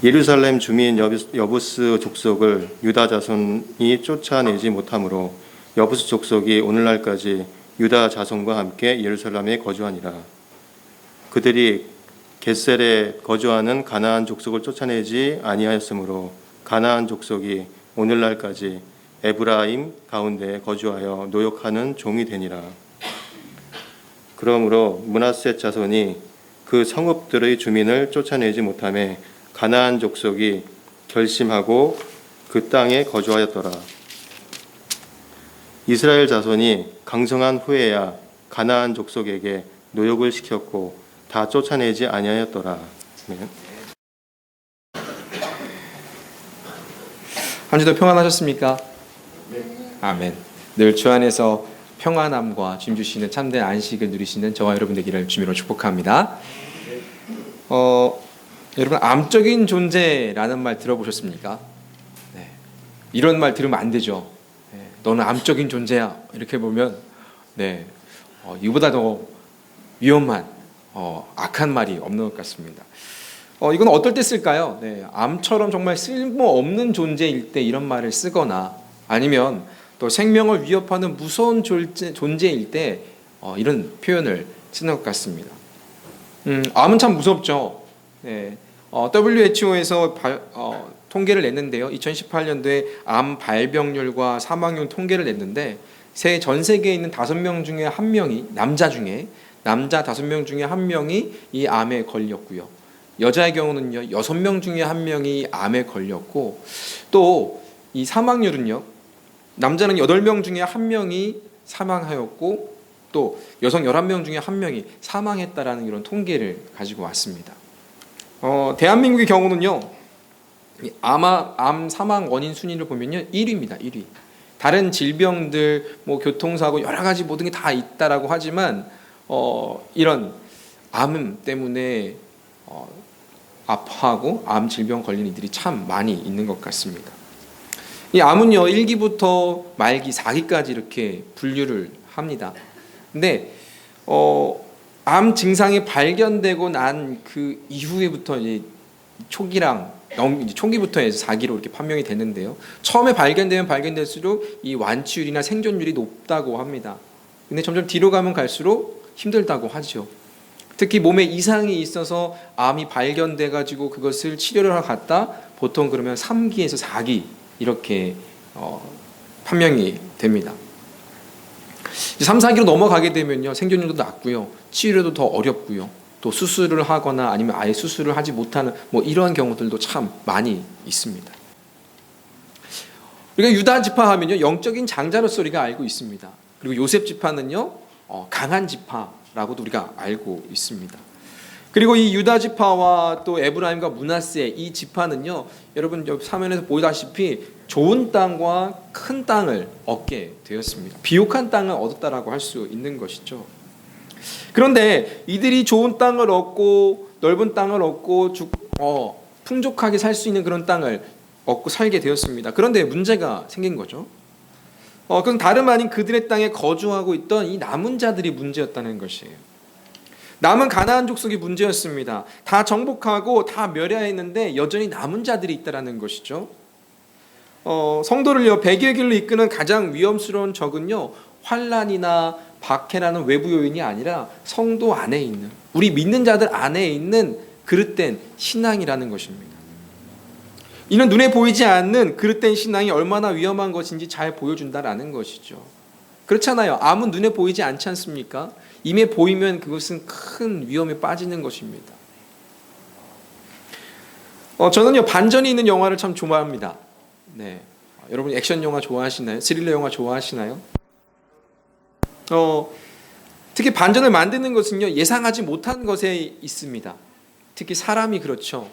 예루살렘 주민 여부스 족속을 유다 자손이 쫓아내지 못하므로 여부스 족속이 오늘날까지 유다 자손과 함께 예루살렘에 거주하니라. 그들이 겟셀에 거주하는 가나안 족속을 쫓아내지 아니하였으므로 가나안 족속이 오늘날까지 에브라임 가운데 거주하여 노역하는 종이 되니라. 그러므로 므낫세 자손이 그 성읍들의 주민을 쫓아내지 못하매 가나안 족속이 결심하고 그 땅에 거주하였더라. 이스라엘 자손이 강성한 후에야 가나안 족속에게 노역을 시켰고 다 쫓아내지 아니하였더라. 한 주도 평안하셨습니까? 아멘. 늘 주 안에서 평안함과 주님 주시는 참된 안식을 누리시는 저와 여러분 되기를 주님으로 축복합니다. 여러분, 암적인 존재라는 말 들어보셨습니까? 네. 이런 말 들으면 안 되죠. 네. 너는 암적인 존재야. 이렇게 보면 이보다 더 위험한 악한 말이 없는 것 같습니다. 이건 어떨 때 쓸까요? 암처럼 정말 쓸모없는 존재일 때 이런 말을 쓰거나 아니면 또 생명을 위협하는 무서운 존재일 때 이런 표현을 쓰는 것 같습니다. 암은 참 무섭죠. WHO에서 통계를 냈는데요. 2018년도에 암 발병률과 사망률 통계를 냈는데 전 세계에 있는 5명 중에 1명이 남자 5명 중에 1명이 이 암에 걸렸고요. 여자의 경우는요 6명 중에 1명이 암에 걸렸고 또 이 사망률은요 남자는 8명 중에 1명이 사망하였고 또 여성 11명 중에 1명이 사망했다라는 이런 통계를 가지고 왔습니다. 대한민국의 경우는요 암 사망 원인 순위를 보면요 1위입니다. 1위. 다른 질병들 교통사고 여러 가지 모든 게 다 있다라고 하지만 이런 암 때문에 아파하고 암 질병 걸린 이들이 참 많이 있는 것 같습니다. 이 암은요 1기부터 말기 4기까지 이렇게 분류를 합니다. 근데 암 증상이 발견되고 난 그 이후에부터 이제 초기부터 해서 4기로 이렇게 판명이 됐는데요. 처음에 발견되면 발견될수록 이 완치율이나 생존율이 높다고 합니다. 근데 점점 뒤로 가면 갈수록 힘들다고 하죠. 특히 몸에 이상이 있어서 암이 발견돼 가지고 그것을 치료를 하러 갔다 보통 그러면 3기에서 4기 이렇게 판명이 됩니다. 3, 4기로 넘어가게 되면요 생존율도 낮고요 치료도 더 어렵고요 또 수술을 하거나 아니면 아예 수술을 하지 못하는 이런 경우들도 참 많이 있습니다. 우리가 유다 지파 하면요 영적인 장자로서 우리가 알고 있습니다. 그리고 요셉 지파는요 강한 지파라고도 우리가 알고 있습니다. 그리고 이 유다 지파와 또 에브라임과 므낫세 이 지파는요 여러분 화면에서 보다시피 좋은 땅과 큰 땅을 얻게 되었습니다. 비옥한 땅을 얻었다라고 할 수 있는 것이죠. 그런데 이들이 좋은 땅을 얻고 넓은 땅을 얻고 풍족하게 살 수 있는 그런 땅을 얻고 살게 되었습니다. 그런데 문제가 생긴 거죠. 그건 다름 아닌 그들의 땅에 거주하고 있던 이 남은 자들이 문제였다는 것이에요. 남은 가나안 족속이 문제였습니다. 다 정복하고 다 멸하했는데 여전히 남은 자들이 있다라는 것이죠. 성도를요 백의 길로 이끄는 가장 위험스러운 적은요 환난이나 박해라는 외부 요인이 아니라 성도 안에 있는 우리 믿는 자들 안에 있는 그릇된 신앙이라는 것입니다. 이는 눈에 보이지 않는 그릇된 신앙이 얼마나 위험한 것인지 잘 보여준다라는 것이죠. 그렇잖아요. 암은 눈에 보이지 않지 않습니까? 이미 보이면 그것은 큰 위험에 빠지는 것입니다. 저는요 반전이 있는 영화를 참 좋아합니다. 여러분 액션 영화 좋아하시나요? 스릴러 영화 좋아하시나요? 특히 반전을 만드는 것은요 예상하지 못한 것에 있습니다. 특히 사람이 그렇죠.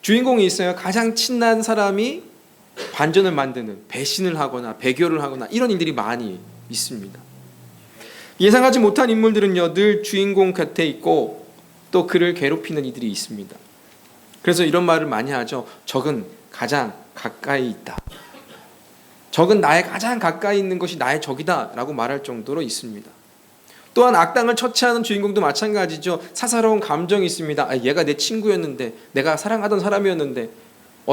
주인공이 있어요. 가장 친한 사람이 반전을 만드는 배신을 하거나 배교를 하거나 이런 일들이 많이 있습니다. 예상하지 못한 인물들은요 늘 주인공 곁에 있고 또 그를 괴롭히는 이들이 있습니다. 그래서 이런 말을 많이 하죠. 적은 가장 가까이 있다. 적은 나의 가장 가까이 있는 것이 나의 적이다 라고 말할 정도로 있습니다. 또한 악당을 처치하는 주인공도 마찬가지죠. 사사로운 감정이 있습니다. 얘가 내 친구였는데, 내가 사랑하던 사람이었는데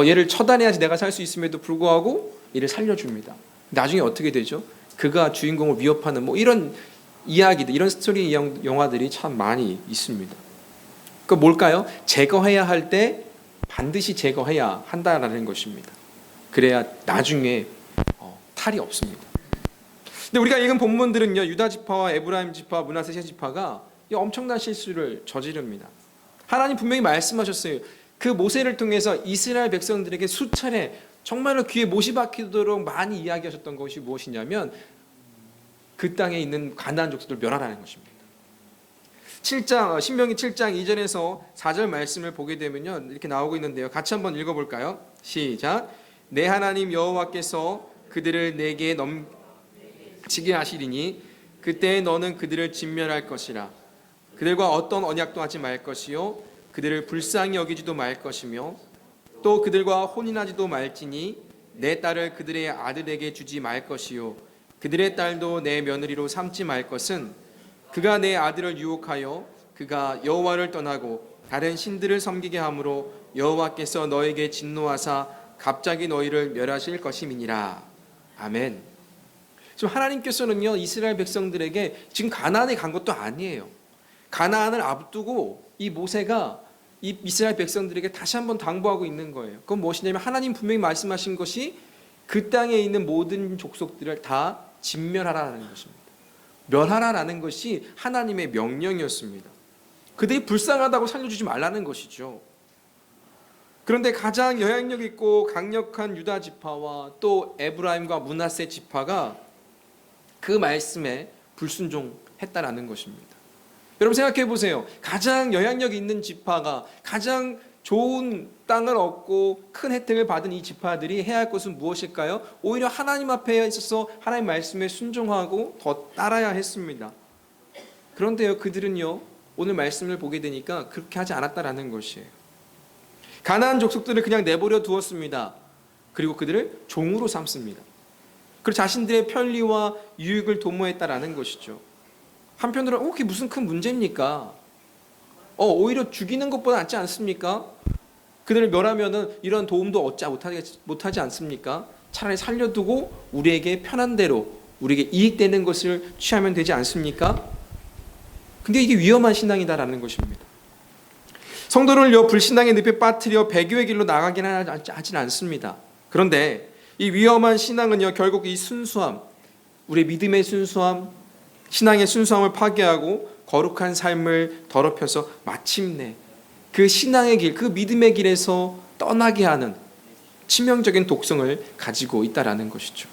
얘를 처단해야지 내가 살 수 있음에도 불구하고 얘를 살려줍니다. 나중에 어떻게 되죠? 그가 주인공을 위협하는 이런 이야기들, 이런 스토리 영화들이 참 많이 있습니다. 그 뭘까요? 제거해야 할 때 반드시 제거해야 한다라는 것입니다. 그래야 나중에 탈이 없습니다. 근데 우리가 읽은 본문들은요, 유다 지파와 에브라임 지파, 므낫세 지파가 엄청난 실수를 저지릅니다. 하나님 분명히 말씀하셨어요. 그 모세를 통해서 이스라엘 백성들에게 수차례 정말로 귀에 못이 박히도록 많이 이야기하셨던 것이 무엇이냐면 그 땅에 있는 가나안 족속들을 멸하라는 것입니다. 신명기 7장 2절에서 4절 말씀을 보게 되면요, 이렇게 나오고 있는데요. 같이 한번 읽어볼까요? 시작. 내 하나님 여호와께서 그들을 내게 넘치게 하시리니 그때 너는 그들을 진멸할 것이라. 그들과 어떤 언약도 하지 말 것이요 그들을 불쌍히 여기지도 말 것이며 또 그들과 혼인하지도 말지니 내 딸을 그들의 아들에게 주지 말 것이요 그들의 딸도 내 며느리로 삼지 말 것은 그가 내 아들을 유혹하여 그가 여호와를 떠나고 다른 신들을 섬기게 함으로 여호와께서 너에게 진노하사 갑자기 너희를 멸하실 것임이니라. 아멘. 지금 하나님께서는요, 이스라엘 백성들에게 지금 가나안에 간 것도 아니에요. 가나안을 앞두고 이 모세가 이 이스라엘 백성들에게 다시 한번 당부하고 있는 거예요. 그건 무엇이냐면 하나님 분명히 말씀하신 것이 그 땅에 있는 모든 족속들을 다 진멸하라는 것입니다. 멸하라라는 것이 하나님의 명령이었습니다. 그들이 불쌍하다고 살려주지 말라는 것이죠. 그런데 가장 영향력 있고 강력한 유다 지파와 또 에브라임과 므낫세 지파가 그 말씀에 불순종했다라는 것입니다. 여러분 생각해 보세요. 가장 영향력 있는 지파가 가장 좋은 땅을 얻고 큰 혜택을 받은 이 지파들이 해야 할 것은 무엇일까요? 오히려 하나님 앞에 있어서 하나님 말씀에 순종하고 더 따라야 했습니다. 그런데요, 그들은요, 오늘 말씀을 보게 되니까 그렇게 하지 않았다라는 것이에요. 가나안 족속들을 그냥 내버려 두었습니다. 그리고 그들을 종으로 삼습니다. 그리고 자신들의 편리와 유익을 도모했다라는 것이죠. 한편으로는 그게 무슨 큰 문제입니까? 오히려 죽이는 것보다 낫지 않습니까? 그들을 멸하면은 이런 도움도 얻지 못하지 않습니까? 차라리 살려두고 우리에게 편한 대로 우리에게 이익되는 것을 취하면 되지 않습니까? 근데 이게 위험한 신앙이다라는 것입니다. 성도를요, 불신앙의 늪에 빠뜨려 배교의 길로 나가기는 하진 않습니다. 그런데 이 위험한 신앙은요, 결국 이 순수함, 우리의 믿음의 순수함, 신앙의 순수함을 파괴하고 거룩한 삶을 더럽혀서 마침내 그 신앙의 길, 그 믿음의 길에서 떠나게 하는 치명적인 독성을 가지고 있다라는 것이죠.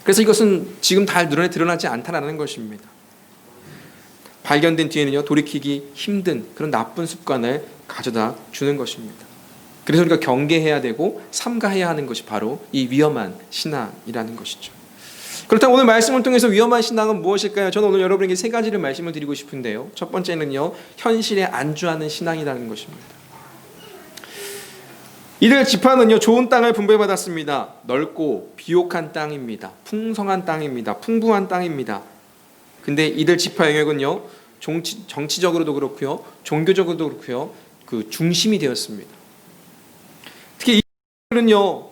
그래서 이것은 지금 다 눈에 드러나지 않다라는 것입니다. 발견된 뒤에는요, 돌이키기 힘든 그런 나쁜 습관을 가져다 주는 것입니다. 그래서 우리가 경계해야 되고 삼가해야 하는 것이 바로 이 위험한 신앙이라는 것이죠. 그렇다면 오늘 말씀을 통해서 위험한 신앙은 무엇일까요? 저는 오늘 여러분에게 세 가지를 말씀을 드리고 싶은데요. 첫 번째는요, 현실에 안주하는 신앙이라는 것입니다. 이들 지파는요, 좋은 땅을 분배받았습니다. 넓고 비옥한 땅입니다. 풍성한 땅입니다. 풍부한 땅입니다. 근데 이들 지파 영역은요, 정치적으로도 그렇고요, 종교적으로도 그렇고요, 그 중심이 되었습니다. 특히 이들은요,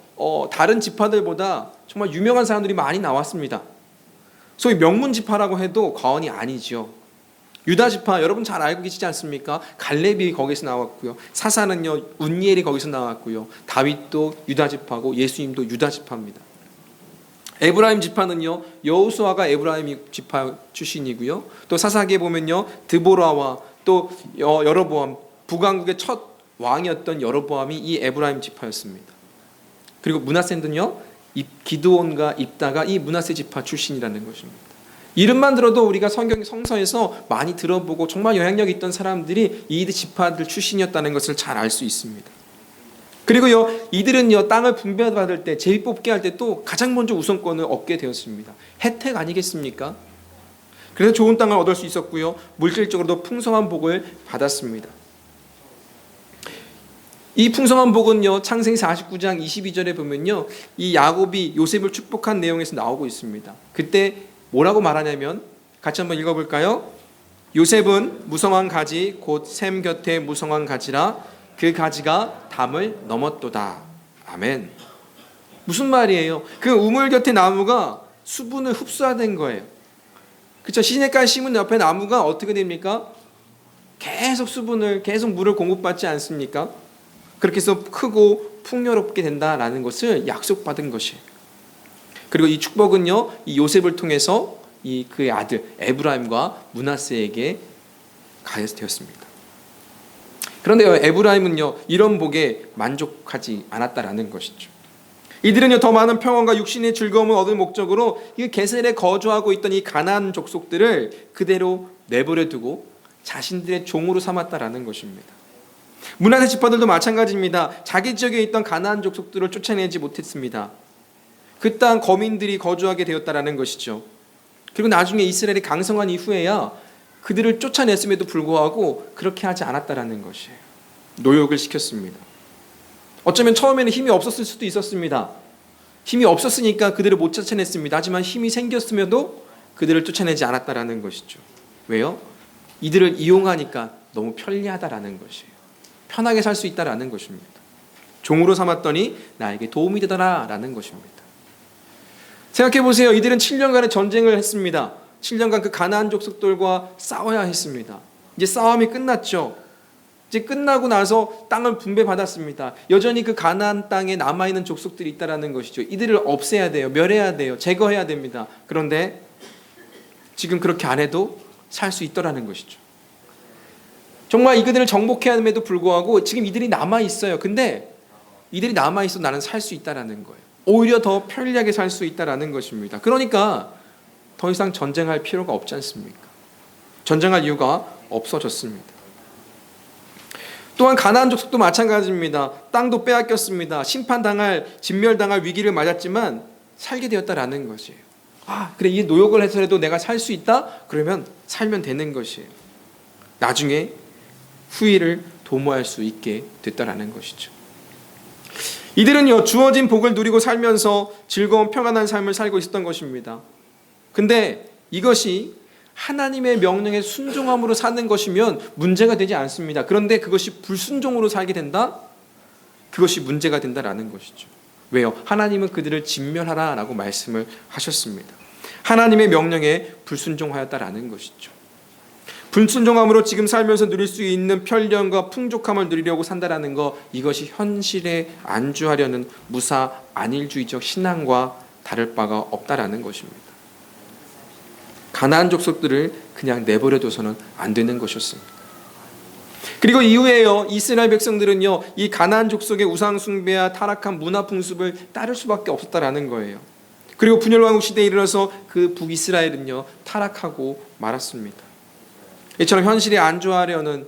다른 지파들보다 정말 유명한 사람들이 많이 나왔습니다. 소위 명문 지파라고 해도 과언이 아니죠. 유다 지파 여러분 잘 알고 계시지 않습니까? 갈렙이 거기서 나왔고요. 사사는요, 운니엘이 거기서 나왔고요. 다윗도 유다 지파고 예수님도 유다 지파입니다. 에브라임 지파는요, 여호수아가 에브라임 지파 출신이고요. 또 사사기에 보면요, 드보라와 또 여로보암, 북왕국의 첫 왕이었던 여로보암이 이 에브라임 지파였습니다. 그리고 므낫세는요, 기드온과 입다가 이 므낫세 지파 출신이라는 것입니다. 이름만 들어도 우리가 성서에서 많이 들어보고 정말 영향력 있던 사람들이 이 지파들 출신이었다는 것을 잘 알 수 있습니다. 그리고요, 이들은요, 땅을 분배받을 때, 제비뽑기 할 때 또 가장 먼저 우선권을 얻게 되었습니다. 혜택 아니겠습니까? 그래서 좋은 땅을 얻을 수 있었고요, 물질적으로도 풍성한 복을 받았습니다. 이 풍성한 복은요, 창세기 49장 22절에 보면요, 이 야곱이 요셉을 축복한 내용에서 나오고 있습니다. 그때 뭐라고 말하냐면 같이 한번 읽어볼까요? 요셉은 무성한 가지 곧 샘 곁에 무성한 가지라 그 가지가 담을 넘었도다. 아멘. 무슨 말이에요? 그 우물 곁에 나무가 수분을 흡수하는 거예요. 그렇죠? 시냇가에 심은 옆에 나무가 어떻게 됩니까? 계속 물을 공급받지 않습니까? 그렇게 해서 크고 풍요롭게 된다라는 것을 약속받은 것이에요. 그리고 이 축복은요, 이 요셉을 통해서 이 그의 아들 에브라임과 므낫세에게 가해되었습니다. 그런데요, 에브라임은요 이런 복에 만족하지 않았다라는 것이죠. 이들은요 더 많은 평안과 육신의 즐거움을 얻을 목적으로 이 게셀에 거주하고 있던 이 가나안 족속들을 그대로 내버려 두고 자신들의 종으로 삼았다라는 것입니다. 므낫세 지파들도 마찬가지입니다. 자기 지역에 있던 가나안 족속들을 쫓아내지 못했습니다. 그 땅 거민들이 거주하게 되었다라는 것이죠. 그리고 나중에 이스라엘이 강성한 이후에야 그들을 쫓아냈음에도 불구하고 그렇게 하지 않았다라는 것이에요. 노역을 시켰습니다. 어쩌면 처음에는 힘이 없었을 수도 있었습니다. 힘이 없었으니까 그들을 못 쫓아냈습니다. 하지만 힘이 생겼음에도 그들을 쫓아내지 않았다라는 것이죠. 왜요? 이들을 이용하니까 너무 편리하다라는 것이에요. 편하게 살 수 있다라는 것입니다. 종으로 삼았더니 나에게 도움이 되더라라는 것입니다. 생각해 보세요. 이들은 7년간의 전쟁을 했습니다. 7년간 그 가나안 족속들과 싸워야 했습니다. 이제 싸움이 끝났죠. 이제 끝나고 나서 땅을 분배받았습니다. 여전히 그 가나안 땅에 남아있는 족속들이 있다라는 것이죠. 이들을 없애야 돼요. 멸해야 돼요. 제거해야 됩니다. 그런데 지금 그렇게 안 해도 살 수 있더라는 것이죠. 정말 이들을 정복해야 함에도 불구하고 지금 이들이 남아있어요. 근데 이들이 남아있어 나는 살 수 있다라는 거예요. 오히려 더 편리하게 살 수 있다라는 것입니다. 그러니까 더 이상 전쟁할 필요가 없지 않습니까? 전쟁할 이유가 없어졌습니다. 또한 가나안 족속도 마찬가지입니다. 땅도 빼앗겼습니다. 심판당할, 진멸당할 위기를 맞았지만 살게 되었다라는 것이에요. 아, 그래, 이 노역을 해서라도 내가 살 수 있다? 그러면 살면 되는 것이에요. 나중에 후일을 도모할 수 있게 됐다라는 것이죠. 이들은요 주어진 복을 누리고 살면서 즐거운 평안한 삶을 살고 있었던 것입니다. 근데 이것이 하나님의 명령에 순종함으로 사는 것이면 문제가 되지 않습니다. 그런데 그것이 불순종으로 살게 된다? 그것이 문제가 된다라는 것이죠. 왜요? 하나님은 그들을 진멸하라라고 말씀을 하셨습니다. 하나님의 명령에 불순종하였다라는 것이죠. 불순종함으로 지금 살면서 누릴 수 있는 편령과 풍족함을 누리려고 산다라는 것, 이것이 현실에 안주하려는 무사 안일주의적 신앙과 다를 바가 없다라는 것입니다. 가나안 족속들을 그냥 내버려둬서는 안 되는 것이었습니다. 그리고 이후에요 이스라엘 백성들은요 이 가나안 족속의 우상 숭배와 타락한 문화 풍습을 따를 수밖에 없었다라는 거예요. 그리고 분열 왕국 시대에 이르러서 그 북이스라엘은요 타락하고 말았습니다. 이처럼 현실에 안주하려는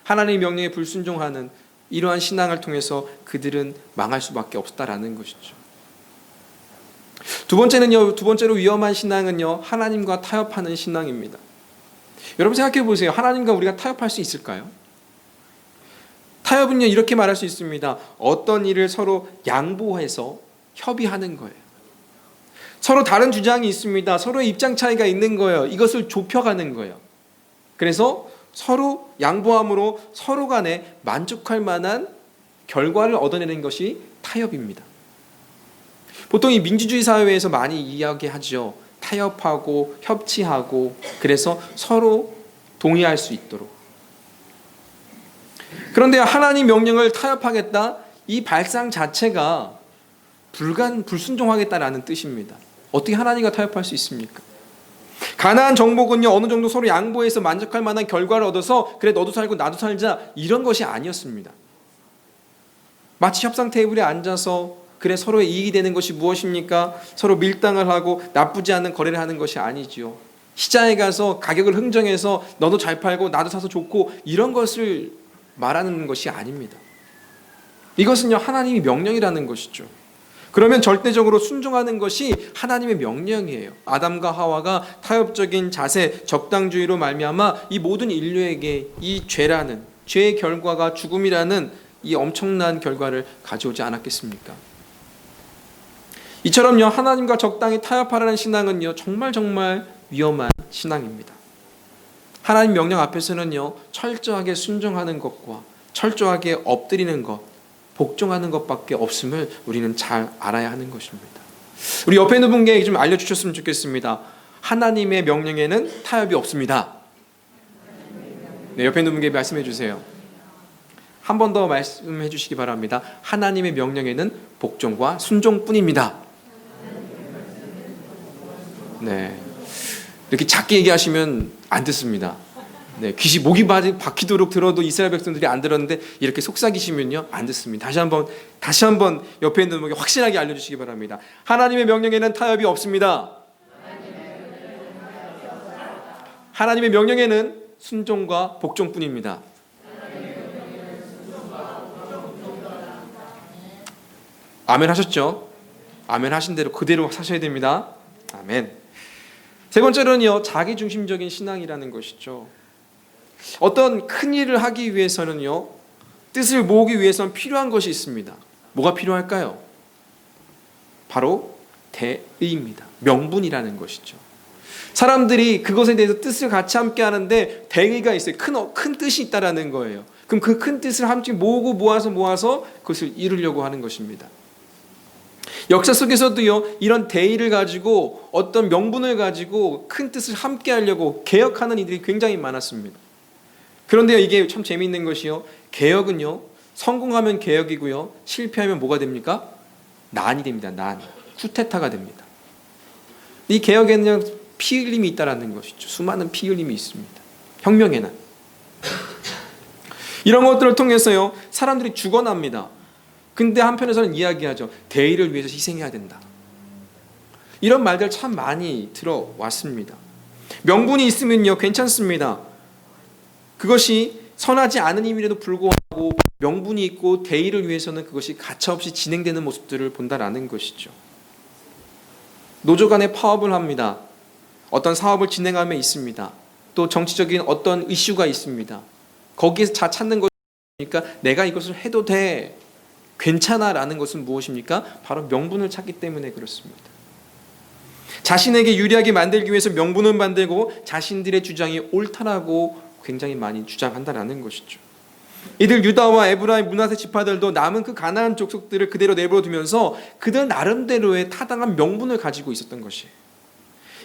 하나님의 명령에 불순종하는 이러한 신앙을 통해서 그들은 망할 수밖에 없었다라는 것이죠. 두 번째로 위험한 신앙은요 하나님과 타협하는 신앙입니다. 여러분 생각해 보세요. 하나님과 우리가 타협할 수 있을까요? 타협은요 이렇게 말할 수 있습니다. 어떤 일을 서로 양보해서 협의하는 거예요. 서로 다른 주장이 있습니다. 서로의 입장 차이가 있는 거예요. 이것을 좁혀가는 거예요. 그래서 서로 양보함으로 서로 간에 만족할 만한 결과를 얻어내는 것이 타협입니다. 보통 이 민주주의 사회에서 많이 이야기하죠. 타협하고 협치하고 그래서 서로 동의할 수 있도록. 그런데 하나님 명령을 타협하겠다? 이 발상 자체가 불순종하겠다라는 뜻입니다. 어떻게 하나님과 타협할 수 있습니까? 가나안 정복은요 어느 정도 서로 양보해서 만족할 만한 결과를 얻어서 그래 너도 살고 나도 살자 이런 것이 아니었습니다. 마치 협상 테이블에 앉아서 그래 서로의 이익이 되는 것이 무엇입니까? 서로 밀당을 하고 나쁘지 않은 거래를 하는 것이 아니지요. 시장에 가서 가격을 흥정해서 너도 잘 팔고 나도 사서 좋고 이런 것을 말하는 것이 아닙니다. 이것은요 하나님의 명령이라는 것이죠. 그러면 절대적으로 순종하는 것이 하나님의 명령이에요. 아담과 하와가 타협적인 자세, 적당주의로 말미암아 이 모든 인류에게 이 죄라는 죄의 결과가 죽음이라는 이 엄청난 결과를 가져오지 않았겠습니까? 이처럼요 하나님과 적당히 타협하라는 신앙은요 정말 위험한 신앙입니다. 하나님 명령 앞에서는요, 철저하게 순종하는 것과 철저하게 엎드리는 것, 복종하는 것밖에 없음을 우리는 잘 알아야 하는 것입니다. 우리 옆에 있는 분께 좀 알려주셨으면 좋겠습니다. 하나님의 명령에는 타협이 없습니다. 네, 옆에 있는 분께 말씀해 주세요. 한 번 더 말씀해 주시기 바랍니다. 하나님의 명령에는 복종과 순종뿐입니다. 네, 이렇게 작게 얘기하시면 안 듣습니다. 네, 귀시 목이 박히도록 들어도 이스라엘 백성들이 안 들었는데 이렇게 속삭이시면요 안 듣습니다. 다시 한번 옆에 있는 분에게 확실하게 알려주시기 바랍니다. 하나님의 명령에는 타협이 없습니다. 하나님의 명령에는 순종과 복종뿐입니다. 아멘 하셨죠? 아멘 하신 대로 그대로 사셔야 됩니다. 아멘. 세 번째로는요, 자기중심적인 신앙이라는 것이죠. 어떤 큰 일을 하기 위해서는요, 뜻을 모으기 위해서는 필요한 것이 있습니다. 뭐가 필요할까요? 바로 대의입니다. 명분이라는 것이죠. 사람들이 그것에 대해서 뜻을 같이 함께 하는데 대의가 있어요. 큰 뜻이 있다라는 거예요. 그럼 그 큰 뜻을 함께 모아서 그것을 이루려고 하는 것입니다. 역사 속에서도요, 이런 대의를 가지고 어떤 명분을 가지고 큰 뜻을 함께 하려고 개혁하는 이들이 굉장히 많았습니다. 그런데요, 이게 참 재미있는 것이요, 개혁은요, 성공하면 개혁이고요, 실패하면 뭐가 됩니까? 난이 됩니다. 난, 쿠데타가 됩니다. 이 개혁에는 피 흘림이 있다라는 것이죠. 수많은 피 흘림이 있습니다. 혁명의 난. 이런 것들을 통해서요, 사람들이 죽어납니다. 근데 한편에서는 이야기하죠. 대의를 위해서 희생해야 된다. 이런 말들 참 많이 들어왔습니다. 명분이 있으면요, 괜찮습니다. 그것이 선하지 않은 힘임에도 불구하고 명분이 있고 대의를 위해서는 그것이 가차없이 진행되는 모습들을 본다라는 것이죠. 노조 간에 파업을 합니다. 어떤 사업을 진행함에 있습니다. 또 정치적인 어떤 이슈가 있습니다. 거기에서 찾는 것이니까 내가 이것을 해도 돼, 괜찮아라는 것은 무엇입니까? 바로 명분을 찾기 때문에 그렇습니다. 자신에게 유리하게 만들기 위해서 명분을 만들고 자신들의 주장이 옳다라고 굉장히 많이 주장한다라는 것이죠. 이들 유다와 에브라임, 므낫세 지파들도 남은 그 가나안 족속들을 그대로 내버려두면서 그들 나름대로의 타당한 명분을 가지고 있었던 것이에요.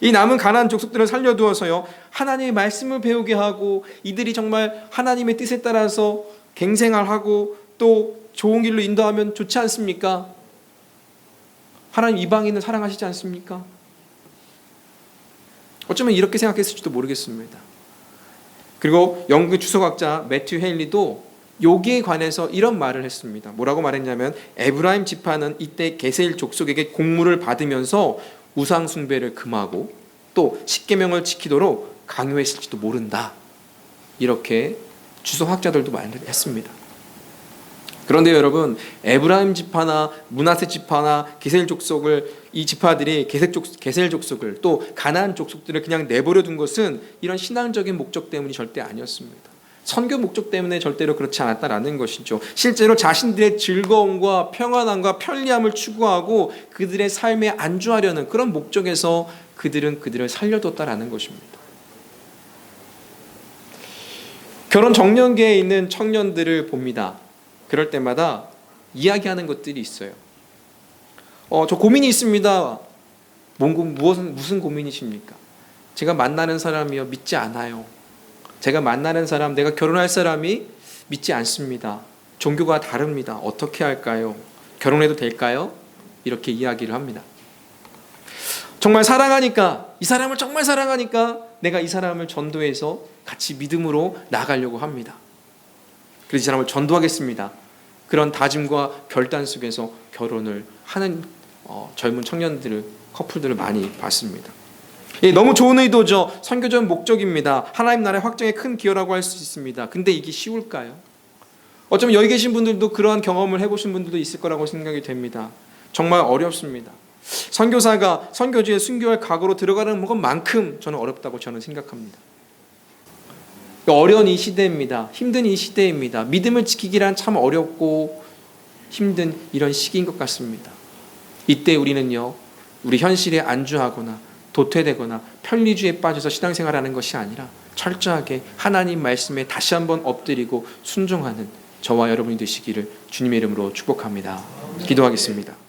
이 남은 가나안 족속들을 살려두어서요, 하나님의 말씀을 배우게 하고 이들이 정말 하나님의 뜻에 따라서 갱생하고 또 좋은 길로 인도하면 좋지 않습니까? 하나님 이방인을 사랑하시지 않습니까? 어쩌면 이렇게 생각했을지도 모르겠습니다. 그리고 영국의 주석학자 매튜 헤일리도 여기에 관해서 이런 말을 했습니다. 뭐라고 말했냐면, 에브라임 지파는 이때 게셀 족속에게 공물을 받으면서 우상 숭배를 금하고 또 십계명을 지키도록 강요했을지도 모른다. 이렇게 주석학자들도 말을 했습니다. 그런데 여러분, 에브라임 지파나 므낫세 지파나 게셀 족속을, 이 지파들이 게셀 족속을 또 가나안 족속들을 그냥 내버려 둔 것은 이런 신앙적인 목적 때문이 절대 아니었습니다. 선교 목적 때문에 절대로 그렇지 않았다라는 것이죠. 실제로 자신들의 즐거움과 평안함과 편리함을 추구하고 그들의 삶에 안주하려는 그런 목적에서 그들을 살려뒀다라는 것입니다. 결혼 정년기에 있는 청년들을 봅니다. 그럴 때마다 이야기하는 것들이 있어요. 저 고민이 있습니다. 무슨 고민이십니까? 제가 만나는 사람이요, 믿지 않아요. 제가 만나는 사람, 내가 결혼할 사람이 믿지 않습니다. 종교가 다릅니다. 어떻게 할까요? 결혼해도 될까요? 이렇게 이야기를 합니다. 정말 사랑하니까, 이 사람을 정말 사랑하니까 내가 이 사람을 전도해서 같이 믿음으로 나가려고 합니다. 그래서 이 사람을 전도하겠습니다. 그런 다짐과 결단 속에서 결혼을 하는 젊은 청년들을, 커플들을 많이 봤습니다. 너무 좋은 의도죠. 선교적 목적입니다. 하나님 나라의 확장에 큰 기여라고 할 수 있습니다. 근데 이게 쉬울까요? 어쩌면 여기 계신 분들도 그러한 경험을 해보신 분들도 있을 거라고 생각이 됩니다. 정말 어렵습니다. 선교사가 선교지에 순교할 각오로 들어가는 것만큼 저는 어렵다고 생각합니다. 어려운 이 시대입니다. 힘든 이 시대입니다. 믿음을 지키기란 참 어렵고 힘든 이런 시기인 것 같습니다. 이때 우리는요, 우리 현실에 안주하거나 도태되거나 편리주의에 빠져서 신앙생활하는 것이 아니라 철저하게 하나님 말씀에 다시 한번 엎드리고 순종하는 저와 여러분이 되시기를 주님의 이름으로 축복합니다. 기도하겠습니다.